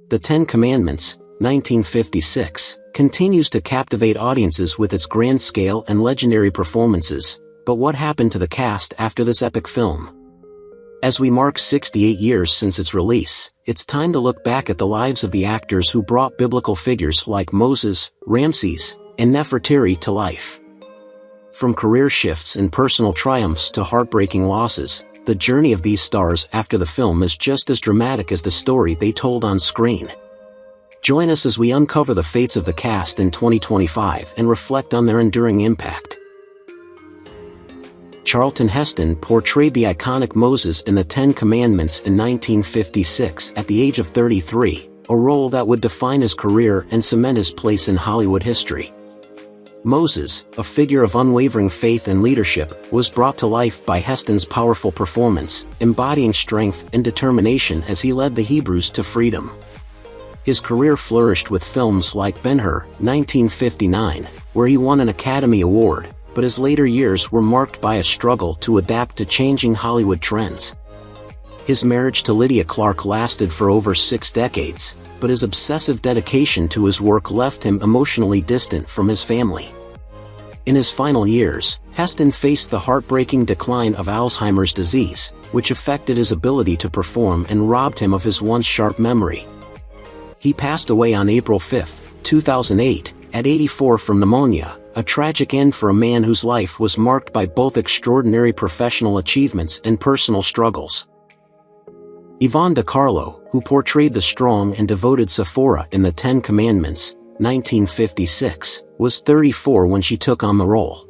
The Ten Commandments, 1956, continues to captivate audiences with its grand scale and legendary performances, but what happened to the cast after this epic film? As we mark 68 years since its release, it's time to look back at the lives of the actors who brought biblical figures like Moses, Ramses, and Nefertiti to life. From career shifts and personal triumphs to heartbreaking losses, the journey of these stars after the film is just as dramatic as the story they told on screen. Join us as we uncover the fates of the cast in 2025 and reflect on their enduring impact. Charlton Heston portrayed the iconic Moses in the Ten Commandments in 1956 at the age of 33, a role that would define his career and cement his place in Hollywood history. Moses, a figure of unwavering faith and leadership, was brought to life by Heston's powerful performance, embodying strength and determination as he led the Hebrews to freedom. His career flourished with films like Ben-Hur, 1959, where he won an Academy Award, but his later years were marked by a struggle to adapt to changing Hollywood trends. His marriage to Lydia Clark lasted for over 6 decades, but his obsessive dedication to his work left him emotionally distant from his family. In his final years, Heston faced the heartbreaking decline of Alzheimer's disease, which affected his ability to perform and robbed him of his once sharp memory. He passed away on April 5, 2008, at 84 from pneumonia, a tragic end for a man whose life was marked by both extraordinary professional achievements and personal struggles. Ivonne De Carlo, who portrayed the strong and devoted Sephora in the Ten Commandments, 1956, was 34 when she took on the role.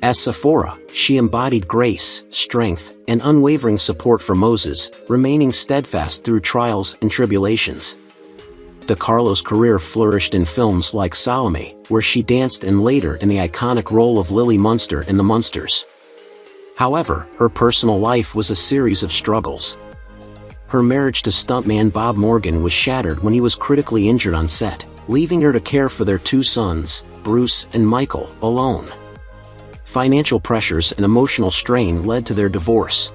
As Sephora, she embodied grace, strength, and unwavering support for Moses, remaining steadfast through trials and tribulations. De Carlo's career flourished in films like Salome, where she danced, and later in the iconic role of Lily Munster in The Munsters. However, her personal life was a series of struggles. Her marriage to stuntman Bob Morgan was shattered when he was critically injured on set, leaving her to care for their 2 sons, Bruce and Michael, alone. Financial pressures and emotional strain led to their divorce.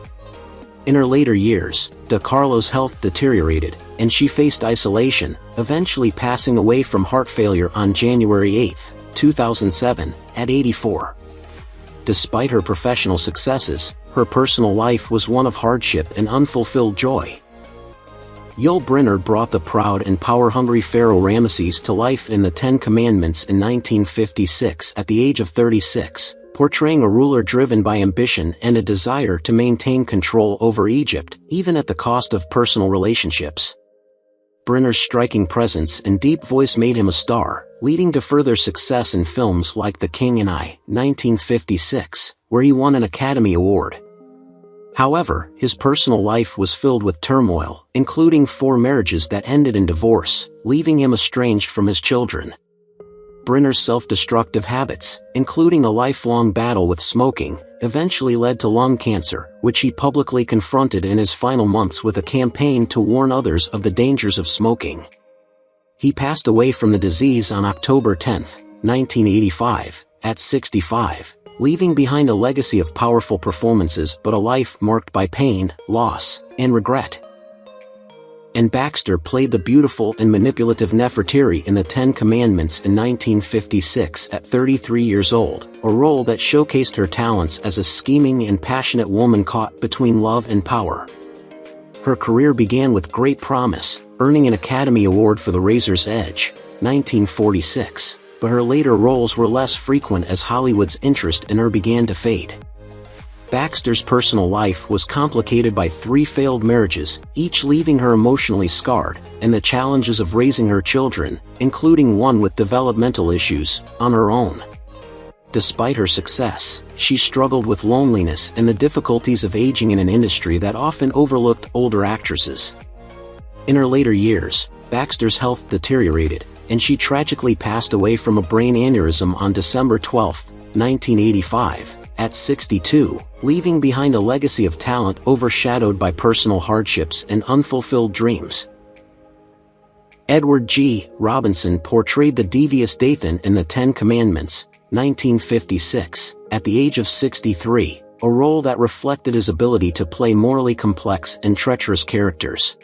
In her later years, De Carlo's health deteriorated, and she faced isolation, eventually passing away from heart failure on January 8, 2007, at 84. Despite her professional successes, her personal life was one of hardship and unfulfilled joy. Yul Brynner brought the proud and power-hungry Pharaoh Ramesses to life in the Ten Commandments in 1956 at the age of 36, portraying a ruler driven by ambition and a desire to maintain control over Egypt, even at the cost of personal relationships. Brynner's striking presence and deep voice made him a star, leading to further success in films like The King and I, 1956, where he won an Academy Award. However, his personal life was filled with turmoil, including 4 marriages that ended in divorce, leaving him estranged from his children. Brynner's self-destructive habits, including a lifelong battle with smoking, eventually led to lung cancer, which he publicly confronted in his final months with a campaign to warn others of the dangers of smoking. He passed away from the disease on October 10, 1985, at 65, leaving behind a legacy of powerful performances but a life marked by pain, loss, and regret. And Baxter played the beautiful and manipulative Nefertiti in the Ten Commandments in 1956 at 33 years old, a role that showcased her talents as a scheming and passionate woman caught between love and power. Her career began with great promise, earning an Academy Award for The Razor's Edge, 1946, but her later roles were less frequent as Hollywood's interest in her began to fade. Baxter's personal life was complicated by 3 failed marriages, each leaving her emotionally scarred, and the challenges of raising her children, including one with developmental issues, on her own. Despite her success, she struggled with loneliness and the difficulties of aging in an industry that often overlooked older actresses. In her later years, Baxter's health deteriorated, and she tragically passed away from a brain aneurysm on December 12, 1985, at 62, leaving behind a legacy of talent overshadowed by personal hardships and unfulfilled dreams. Edward G. Robinson portrayed the devious Dathan in the Ten Commandments, 1956, at the age of 63, a role that reflected his ability to play morally complex and treacherous characters.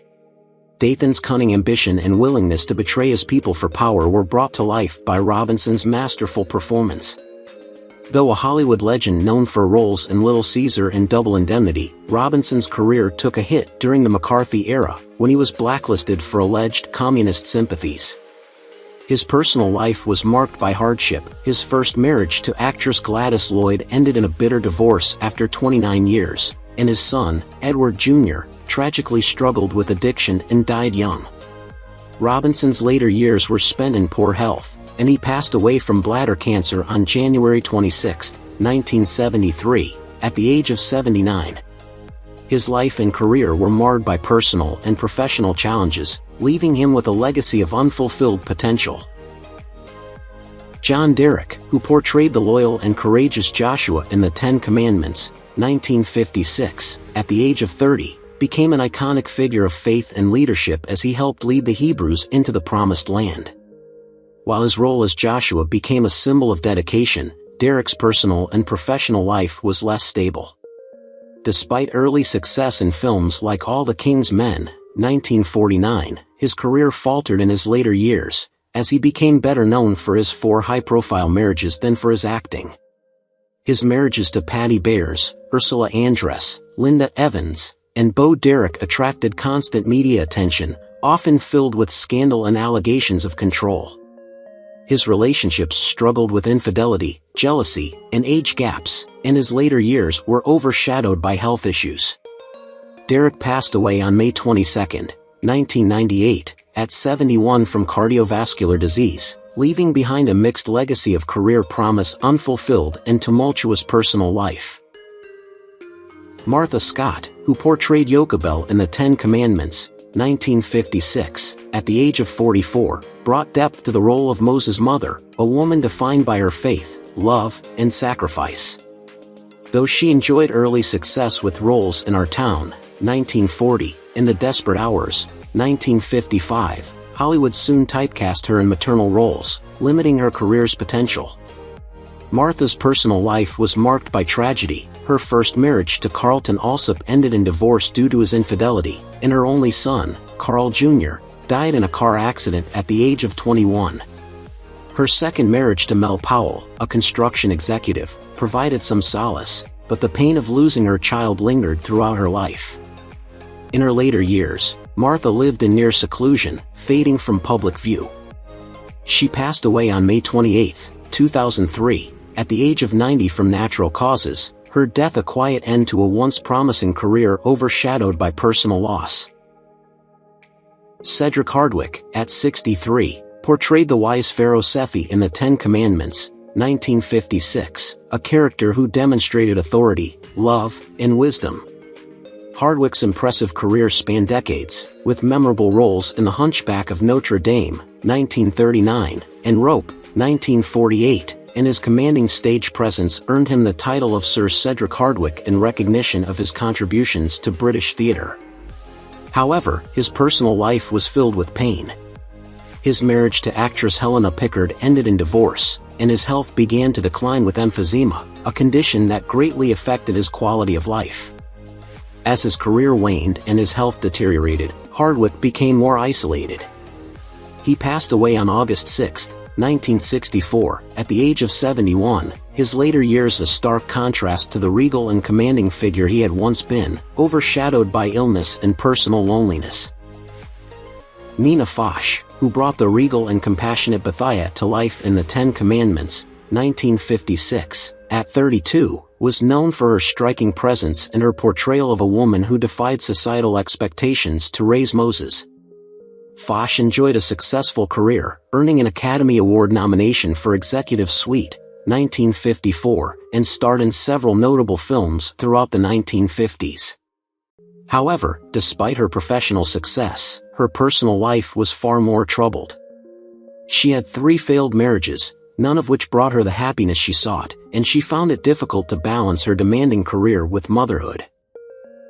Dathan's cunning ambition and willingness to betray his people for power were brought to life by Robinson's masterful performance. Though a Hollywood legend known for roles in Little Caesar and Double Indemnity, Robinson's career took a hit during the McCarthy era, when he was blacklisted for alleged communist sympathies. His personal life was marked by hardship. His first marriage to actress Gladys Lloyd ended in a bitter divorce after 29 years, and his son, Edward Jr., tragically struggled with addiction and died young. Robinson's later years were spent in poor health, and he passed away from bladder cancer on January 26, 1973, at the age of 79. His life and career were marred by personal and professional challenges, leaving him with a legacy of unfulfilled potential. John Derek, who portrayed the loyal and courageous Joshua in the Ten Commandments, 1956, at the age of 30, became an iconic figure of faith and leadership as he helped lead the Hebrews into the Promised Land. While his role as Joshua became a symbol of dedication, Derek's personal and professional life was less stable. Despite early success in films like All the King's Men, 1949, his career faltered in his later years, as he became better known for his 4 high-profile marriages than for his acting. His marriages to Patty Bayers, Ursula Andress, Linda Evans, and Bo Derek attracted constant media attention, often filled with scandal and allegations of control. His relationships struggled with infidelity, jealousy, and age gaps, and his later years were overshadowed by health issues. Derek passed away on May 22, 1998, at 71 from cardiovascular disease, leaving behind a mixed legacy of career promise, unfulfilled, and tumultuous personal life. Martha Scott, who portrayed Jochebed in the Ten Commandments, 1956, at the age of 44, brought depth to the role of Moses' mother, a woman defined by her faith, love, and sacrifice. Though she enjoyed early success with roles in Our Town, 1940, and The Desperate Hours, 1955, Hollywood soon typecast her in maternal roles, limiting her career's potential. Martha's personal life was marked by tragedy. Her first marriage to Carlton Alsop ended in divorce due to his infidelity, and her only son, Carl Jr., died in a car accident at the age of 21. Her second marriage to Mel Powell, a construction executive, provided some solace, but the pain of losing her child lingered throughout her life. In her later years, Martha lived in near seclusion, fading from public view. She passed away on May 28, 2003, at the age of 90 from natural causes, her death a quiet end to a once promising career overshadowed by personal loss. Cedric Hardwick, at 63, portrayed the wise Pharaoh Sethi in the Ten Commandments, 1956, a character who demonstrated authority, love, and wisdom. Hardwick's impressive career spanned decades, with memorable roles in The Hunchback of Notre Dame, 1939, and Rope, 1948, and his commanding stage presence earned him the title of Sir Cedric Hardwick in recognition of his contributions to British theatre. However, his personal life was filled with pain. His marriage to actress Helena Pickard ended in divorce, and his health began to decline with emphysema, a condition that greatly affected his quality of life. As his career waned and his health deteriorated, Hardwick became more isolated. He passed away on August 6, 1964, at the age of 71, his later years a stark contrast to the regal and commanding figure he had once been, overshadowed by illness and personal loneliness. Nena Faye, who brought the regal and compassionate Bethiah to life in the Ten Commandments, 1956, at 32, was known for her striking presence and her portrayal of a woman who defied societal expectations to raise Moses. Faye enjoyed a successful career, earning an Academy Award nomination for Executive Suite, 1954, and starred in several notable films throughout the 1950s. However, despite her professional success, her personal life was far more troubled. She had 3 failed marriages, none of which brought her the happiness she sought, and she found it difficult to balance her demanding career with motherhood.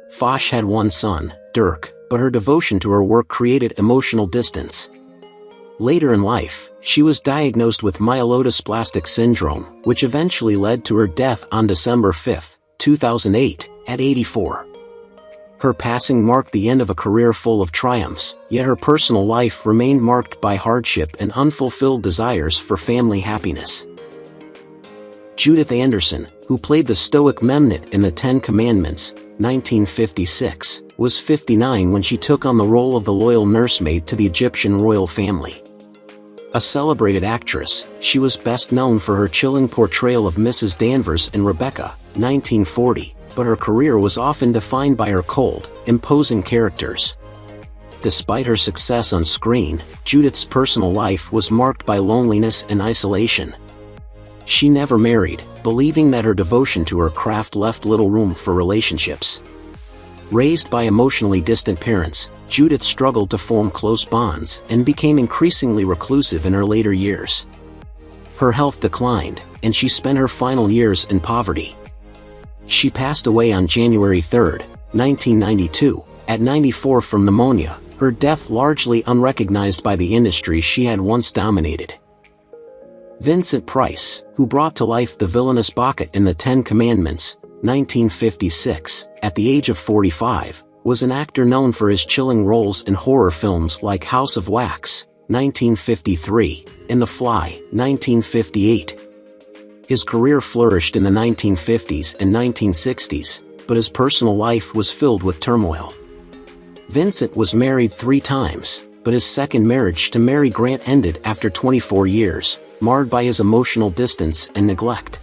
Faye had 1 son, Dirk, but her devotion to her work created emotional distance. Later in life, she was diagnosed with myelodysplastic syndrome, which eventually led to her death on December 5, 2008, at 84. Her passing marked the end of a career full of triumphs, yet her personal life remained marked by hardship and unfulfilled desires for family happiness. Judith Anderson, who played the stoic Memnit in the Ten Commandments, 1956, was 59 when she took on the role of the loyal nursemaid to the Egyptian royal family. A celebrated actress, she was best known for her chilling portrayal of Mrs. Danvers in Rebecca, 1940, but her career was often defined by her cold, imposing characters. Despite her success on screen, Judith's personal life was marked by loneliness and isolation. She never married, believing that her devotion to her craft left little room for relationships. Raised by emotionally distant parents, Judith struggled to form close bonds and became increasingly reclusive in her later years. Her health declined, and she spent her final years in poverty. She passed away on January 3, 1992, at 94 from pneumonia, her death largely unrecognized by the industry she had once dominated. Vincent Price, who brought to life the villainous Bacchus in the Ten Commandments, 1956, at the age of 45, was an actor known for his chilling roles in horror films like House of Wax, 1953, and The Fly, 1958. His career flourished in the 1950s and 1960s, but his personal life was filled with turmoil. Vincent was married 3 times, but his second marriage to Mary Grant ended after 24 years, marred by his emotional distance and neglect.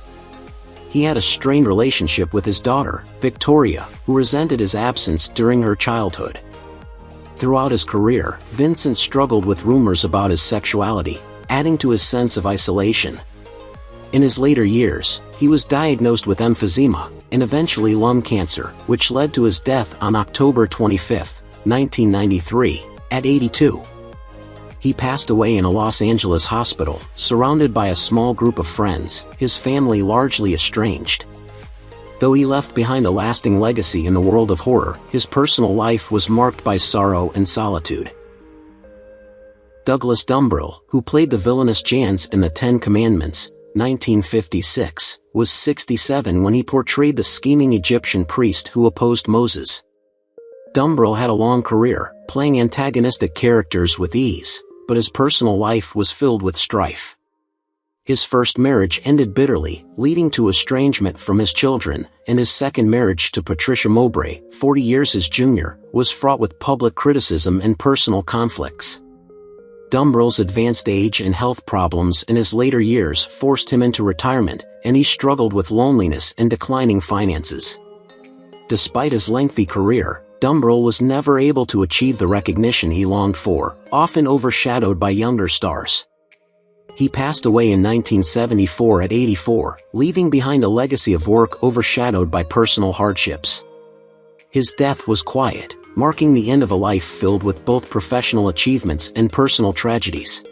He had a strained relationship with his daughter, Victoria, who resented his absence during her childhood. Throughout his career, Vincent struggled with rumors about his sexuality, adding to his sense of isolation. In his later years, he was diagnosed with emphysema, and eventually lung cancer, which led to his death on October 25, 1993, at 82. He passed away in a Los Angeles hospital, surrounded by a small group of friends, his family largely estranged. Though he left behind a lasting legacy in the world of horror, his personal life was marked by sorrow and solitude. Douglas Dumbell, who played the villainous Jans in the Ten Commandments, 1956, was 67 when he portrayed the scheming Egyptian priest who opposed Moses. Dumbell had a long career, playing antagonistic characters with ease, but his personal life was filled with strife. His first marriage ended bitterly, leading to estrangement from his children, and his second marriage to Patricia Mowbray, 40 years his junior, was fraught with public criticism and personal conflicts. Dumbell's advanced age and health problems in his later years forced him into retirement, and he struggled with loneliness and declining finances. Despite his lengthy career, Dumbell was never able to achieve the recognition he longed for, often overshadowed by younger stars. He passed away in 1974 at 84, leaving behind a legacy of work overshadowed by personal hardships. His death was quiet, marking the end of a life filled with both professional achievements and personal tragedies.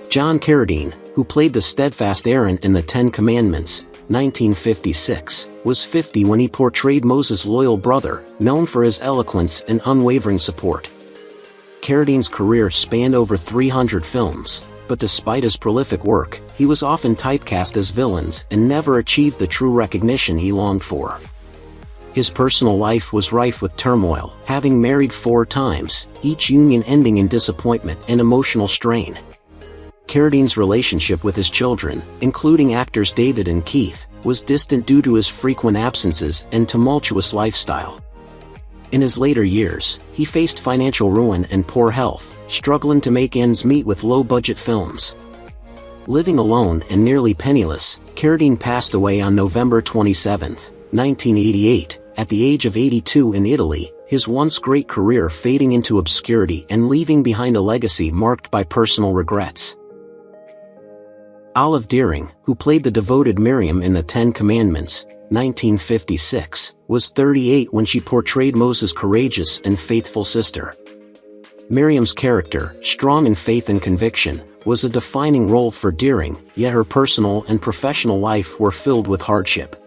John Kerine, who played the steadfast Aaron in the Ten Commandments, 1956, was 50 when he portrayed Moses' loyal brother, known for his eloquence and unwavering support. Kerine's career spanned over 300 films, but despite his prolific work, he was often typecast as villains and never achieved the true recognition he longed for. His personal life was rife with turmoil, having married 4 times, each union ending in disappointment and emotional strain. Kerine's relationship with his children, including actors David and Keith, was distant due to his frequent absences and tumultuous lifestyle. In his later years, he faced financial ruin and poor health, struggling to make ends meet with low-budget films. Living alone and nearly penniless, Kerine passed away on November 27, 1988, at the age of 82 in Italy, his once great career fading into obscurity and leaving behind a legacy marked by personal regrets. Olive Dearing, who played the devoted Miriam in the Ten Commandments, 1956, was 38 when she portrayed Moses' courageous and faithful sister. Miriam's character, strong in faith and conviction, was a defining role for Dearing, yet her personal and professional life were filled with hardship.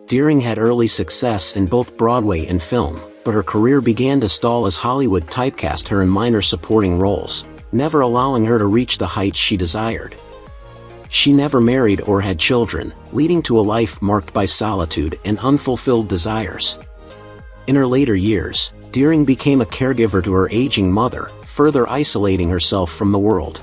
Dearing had early success in both Broadway and film, but her career began to stall as Hollywood typecast her in minor supporting roles, never allowing her to reach the heights she desired. She never married or had children, leading to a life marked by solitude and unfulfilled desires. In her later years, Deering became a caregiver to her aging mother, further isolating herself from the world.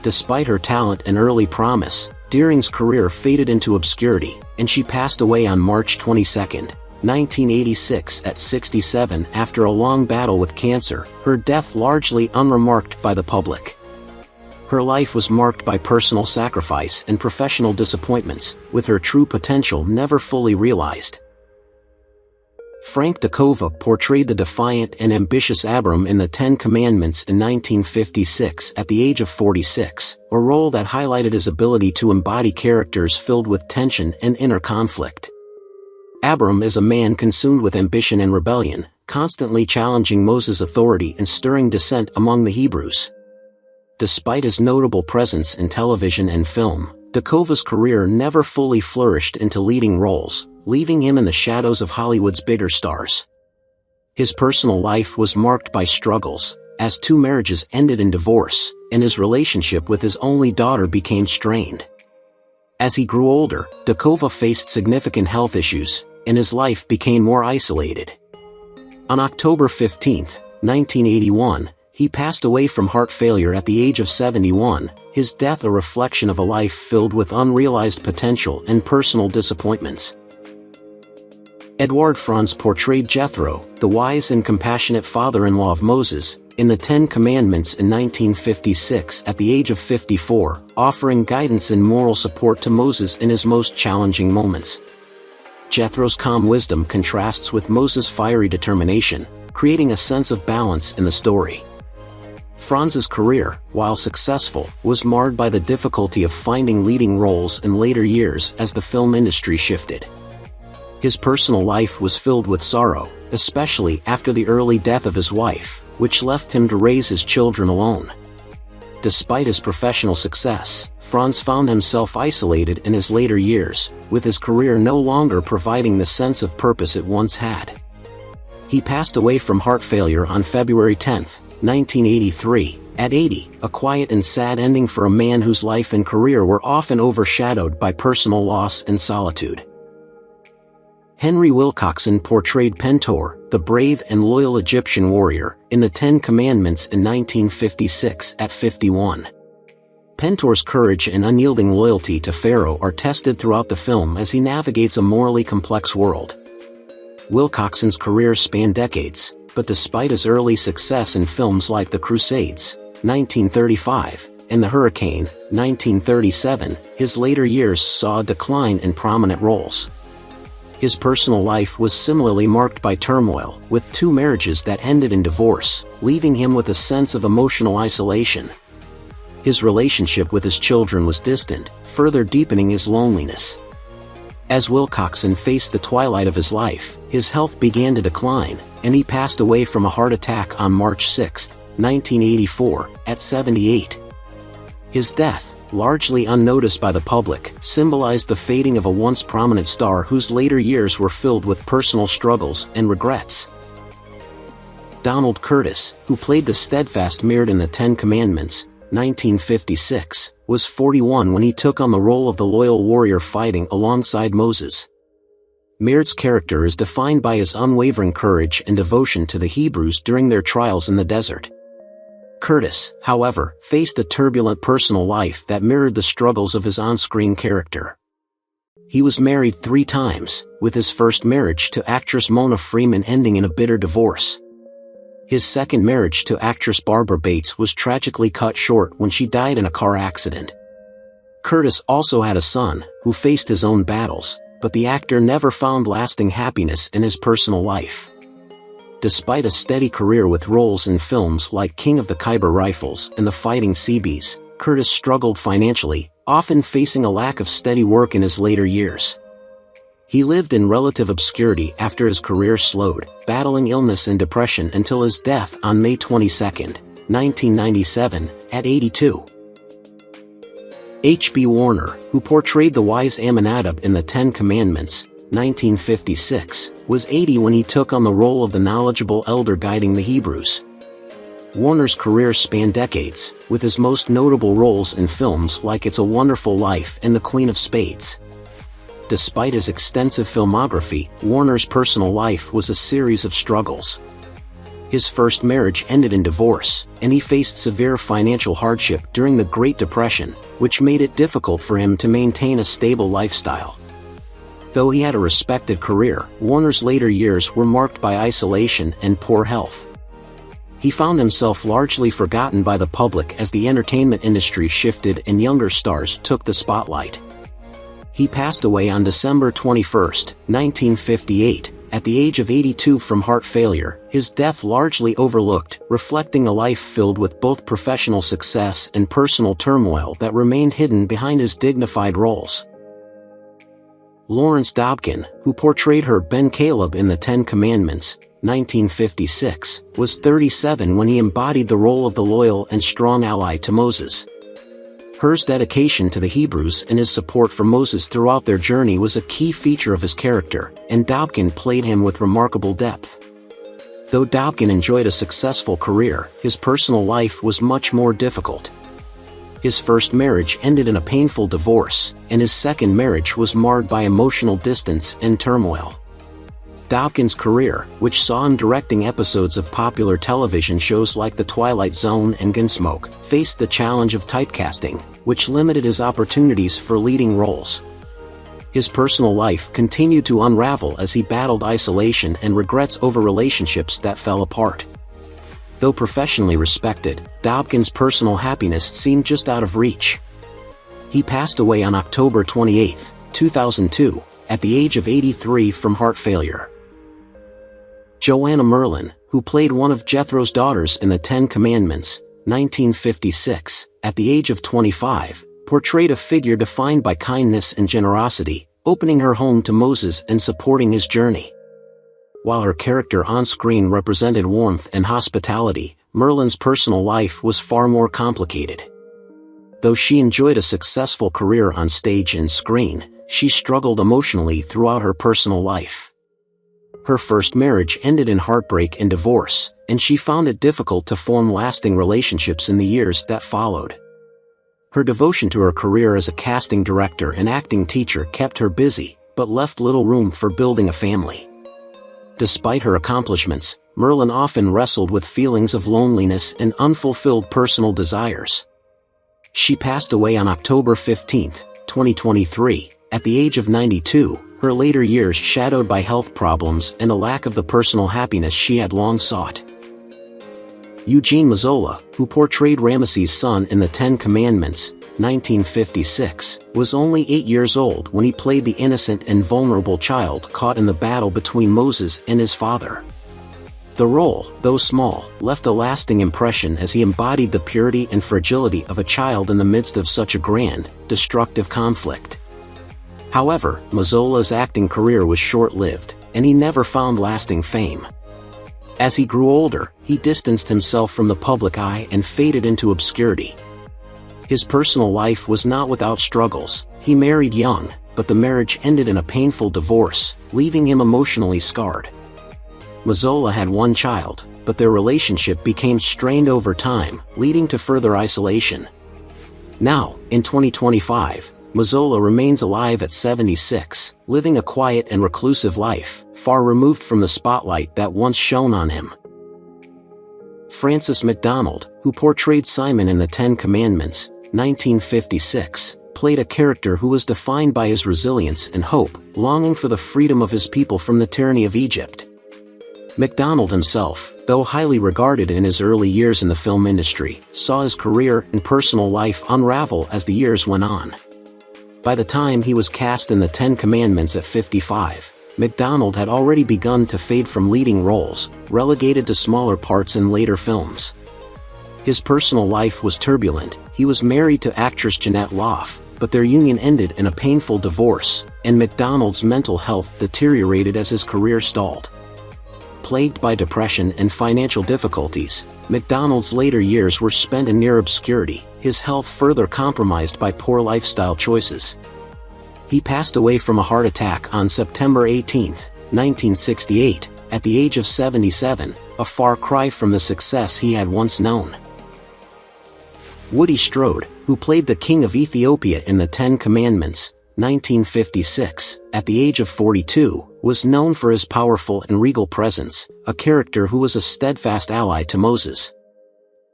Despite her talent and early promise, Deering's career faded into obscurity, and she passed away on March 22, 1986 at 67 after a long battle with cancer, her death largely unremarked by the public. Her life was marked by personal sacrifice and professional disappointments, with her true potential never fully realized. Frank Tova portrayed the defiant and ambitious Abram in The Ten Commandments in 1956 at the age of 46, a role that highlighted his ability to embody characters filled with tension and inner conflict. Abram is a man consumed with ambition and rebellion, constantly challenging Moses' authority and stirring dissent among the Hebrews. Despite his notable presence in television and film, Takova's career never fully flourished into leading roles, leaving him in the shadows of Hollywood's bigger stars. His personal life was marked by struggles, as 2 marriages ended in divorce, and his relationship with his only daughter became strained. As he grew older, Takova faced significant health issues, and his life became more isolated. On October 15, 1981, he passed away from heart failure at the age of 71, his death a reflection of a life filled with unrealized potential and personal disappointments. Edouard Franz portrayed Jethro, the wise and compassionate father-in-law of Moses, in The Ten Commandments in 1956 at the age of 54, offering guidance and moral support to Moses in his most challenging moments. Jethro's calm wisdom contrasts with Moses' fiery determination, creating a sense of balance in the story. Franz's career, while successful, was marred by the difficulty of finding leading roles in later years as the film industry shifted. His personal life was filled with sorrow, especially after the early death of his wife, which left him to raise his children alone. Despite his professional success, Franz found himself isolated in his later years, with his career no longer providing the sense of purpose it once had. He passed away from heart failure on February 10, 1983, at 80, a quiet and sad ending for a man whose life and career were often overshadowed by personal loss and solitude. Henry Wilcoxon portrayed Pentor, the brave and loyal Egyptian warrior, in The Ten Commandments in 1956 at 51. Pentor's courage and unyielding loyalty to Pharaoh are tested throughout the film as he navigates a morally complex world. Wilcoxon's career spanned decades, but despite his early success in films like The Crusades, 1935, and The Hurricane, 1937, his later years saw a decline in prominent roles. His personal life was similarly marked by turmoil, with 2 marriages that ended in divorce, leaving him with a sense of emotional isolation. His relationship with his children was distant, further deepening his loneliness. As Wilcoxon faced the twilight of his life, his health began to decline, and he passed away from a heart attack on March 6, 1984, at 78. His death, largely unnoticed by the public, symbolized the fading of a once prominent star whose later years were filled with personal struggles and regrets. Donald Curtis, who played the steadfast Mird in The Ten Commandments, 1956, was 41 when he took on the role of the loyal warrior fighting alongside Moses. Mird's character is defined by his unwavering courage and devotion to the Hebrews during their trials in the desert. Curtis, however, faced a turbulent personal life that mirrored the struggles of his on-screen character. He was married 3 times, with his first marriage to actress Mona Freeman ending in a bitter divorce. His second marriage to actress Barbara Bates was tragically cut short when she died in a car accident. Curtis also had a son, who faced his own battles, but the actor never found lasting happiness in his personal life. Despite a steady career with roles in films like King of the Khyber Rifles and The Fighting Seabees, Curtis struggled financially, often facing a lack of steady work in his later years. He lived in relative obscurity after his career slowed, battling illness and depression until his death on May 22, 1997, at 82. H.B. Warner, who portrayed the wise Amminadab in The Ten Commandments, 1956, was 80 when he took on the role of the knowledgeable elder guiding the Hebrews. Warner's career spanned decades, with his most notable roles in films like It's a Wonderful Life and The Queen of Spades. despite his extensive filmography, Warner's personal life was a series of struggles. His first marriage ended in divorce, and he faced severe financial hardship during the Great Depression, which made it difficult for him to maintain a stable lifestyle. Though he had a respected career, Warner's later years were marked by isolation and poor health. He found himself largely forgotten by the public as the entertainment industry shifted and younger stars took the spotlight. He passed away on December 21, 1958, at the age of 82 from heart failure, his death largely overlooked, reflecting a life filled with both professional success and personal turmoil that remained hidden behind his dignified roles. Lawrence Dobkin, who portrayed her Ben Caleb in The Ten Commandments, 1956, was 37 when he embodied the role of the loyal and strong ally to Moses. Hur's dedication to the Hebrews and his support for Moses throughout their journey was a key feature of his character, and Dobkin played him with remarkable depth. Though Dobkin enjoyed a successful career, his personal life was much more difficult. His first marriage ended in a painful divorce, and his second marriage was marred by emotional distance and turmoil. Dobkin's career, which saw him directing episodes of popular television shows like The Twilight Zone and Gunsmoke, faced the challenge of typecasting, which limited his opportunities for leading roles. His personal life continued to unravel as he battled isolation and regrets over relationships that fell apart. Though professionally respected, Dobkin's personal happiness seemed just out of reach. He passed away on October 28, 2002, at the age of 83 from heart failure. Joanna Merlin, who played one of Jethro's daughters in The Ten Commandments, 1956, at the age of 25, portrayed a figure defined by kindness and generosity, opening her home to Moses and supporting his journey. While her character on screen represented warmth and hospitality, Merlin's personal life was far more complicated. Though she enjoyed a successful career on stage and screen, she struggled emotionally throughout her personal life. Her first marriage ended in heartbreak and divorce, and she found it difficult to form lasting relationships in the years that followed. Her devotion to her career as a casting director and acting teacher kept her busy, but left little room for building a family. Despite her accomplishments, Merlin often wrestled with feelings of loneliness and unfulfilled personal desires. She passed away on October 15, 2023, at the age of 92, her later years shadowed by health problems and a lack of the personal happiness she had long sought. Eugene Maola, who portrayed Ramesses' son in The Ten Commandments, 1956, was only 8 years old when he played the innocent and vulnerable child caught in the battle between Moses and his father. The role, though small, left a lasting impression as he embodied the purity and fragility of a child in the midst of such a grand, destructive conflict. However, Maola's acting career was short-lived, and he never found lasting fame. As he grew older, he distanced himself from the public eye and faded into obscurity. His personal life was not without struggles. He married young, but the marriage ended in a painful divorce, leaving him emotionally scarred. Maola had one child, but their relationship became strained over time, leading to further isolation. Now, in 2025, Maola remains alive at 76, living a quiet and reclusive life, far removed from the spotlight that once shone on him. Frances McDonald, who portrayed Simon in The Ten Commandments, 1956, played a character who was defined by his resilience and hope, longing for the freedom of his people from the tyranny of Egypt. McDonald himself, though highly regarded in his early years in the film industry, saw his career and personal life unravel as the years went on. By the time he was cast in The Ten Commandments at 55, McDonald had already begun to fade from leading roles, relegated to smaller parts in later films. His personal life was turbulent. He was married to actress Jeanette Loff, but their union ended in a painful divorce, and McDonald's mental health deteriorated as his career stalled. Plagued by depression and financial difficulties, McDonald's later years were spent in near obscurity, his health further compromised by poor lifestyle choices. He passed away from a heart attack on September 18, 1968, at the age of 77, a far cry from the success he had once known. Woody Strode, who played the King of Ethiopia in The Ten Commandments, 1956, at the age of 42, was known for his powerful and regal presence, a character who was a steadfast ally to Moses.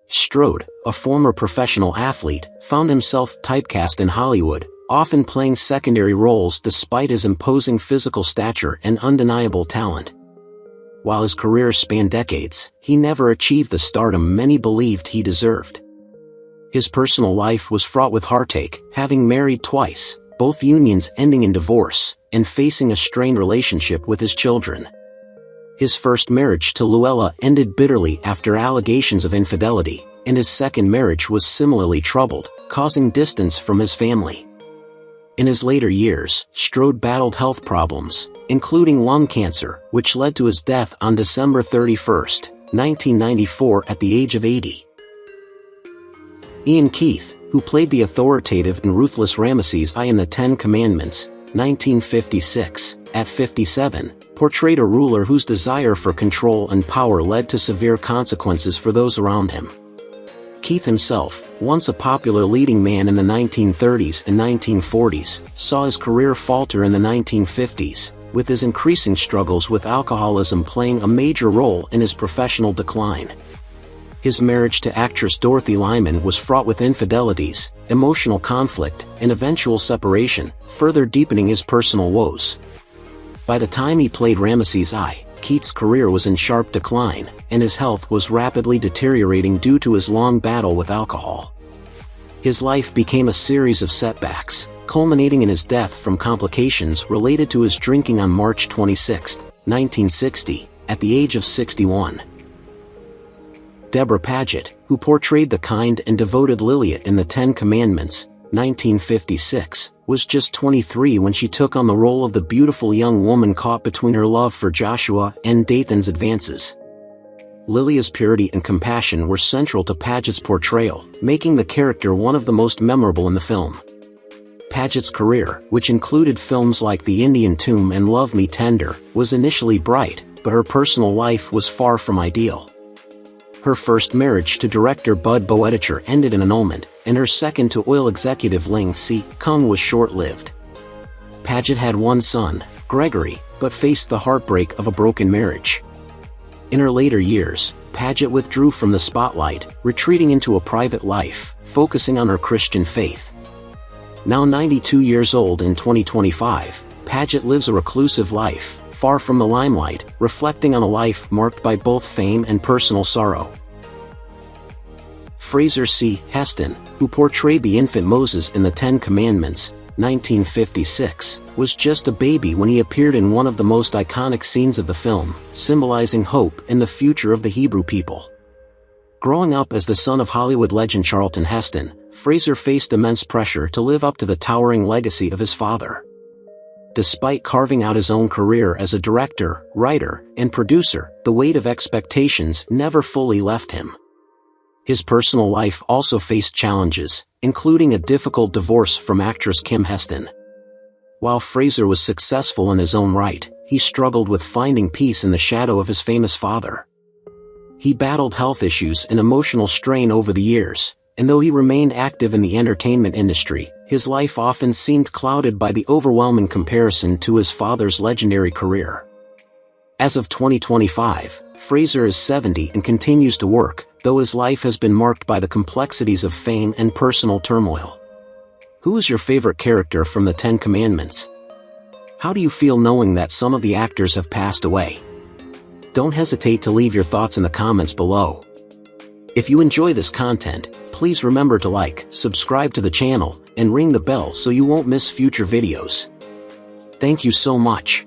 Strode, a former professional athlete, found himself typecast in Hollywood, often playing secondary roles despite his imposing physical stature and undeniable talent. While his career spanned decades, he never achieved the stardom many believed he deserved. His personal life was fraught with heartache, having married twice, both unions ending in divorce, and facing a strained relationship with his children. His first marriage to Luella ended bitterly after allegations of infidelity, and his second marriage was similarly troubled, causing distance from his family. In his later years, Strode battled health problems, including lung cancer, which led to his death on December 31, 1994 at the age of 80. Ian Keith, who played the authoritative and ruthless Rameses I in The Ten Commandments, 1956, at 57, portrayed a ruler whose desire for control and power led to severe consequences for those around him. Keith himself, once a popular leading man in the 1930s and 1940s, saw his career falter in the 1950s, with his increasing struggles with alcoholism playing a major role in his professional decline. His marriage to actress Dorothy Lyman was fraught with infidelities, emotional conflict, and eventual separation, further deepening his personal woes. By the time he played Rameses I, Keith's career was in sharp decline, and his health was rapidly deteriorating due to his long battle with alcohol. His life became a series of setbacks, culminating in his death from complications related to his drinking on March 26, 1960, at the age of 61. Deborah Paget, who portrayed the kind and devoted Lilia in The Ten Commandments, 1956, was just 23 when she took on the role of the beautiful young woman caught between her love for Joshua and Dathan's advances. Lilia's purity and compassion were central to Paget's portrayal, making the character one of the most memorable in the film. Paget's career, which included films like The Indian Tomb and Love Me Tender, was initially bright, but her personal life was far from ideal. Her first marriage to director Bud Boetticher ended in annulment, and her second to oil executive Ling Si Kung was short-lived. Paget had one son, Gregory, but faced the heartbreak of a broken marriage. In her later years, Paget withdrew from the spotlight, retreating into a private life, focusing on her Christian faith. Now 92 years old in 2025, Paget lives a reclusive life, far from the limelight, reflecting on a life marked by both fame and personal sorrow. Fraser Heston, who portrayed the infant Moses in The Ten Commandments, 1956, was just a baby when he appeared in one of the most iconic scenes of the film, symbolizing hope in the future of the Hebrew people. Growing up as the son of Hollywood legend Charlton Heston, Fraser faced immense pressure to live up to the towering legacy of his father. Despite carving out his own career as a director, writer, and producer, the weight of expectations never fully left him. His personal life also faced challenges, including a difficult divorce from actress Kim Heston. While Fraser was successful in his own right, he struggled with finding peace in the shadow of his famous father. He battled health issues and emotional strain over the years, and though he remained active in the entertainment industry, his life often seemed clouded by the overwhelming comparison to his father's legendary career. As of 2025, Fraser is 70 and continues to work, though his life has been marked by the complexities of fame and personal turmoil. Who is your favorite character from The Ten Commandments? How do you feel knowing that some of the actors have passed away? Don't hesitate to leave your thoughts in the comments below. If you enjoy this content, please remember to like, subscribe to the channel, and ring the bell so you won't miss future videos. Thank you so much.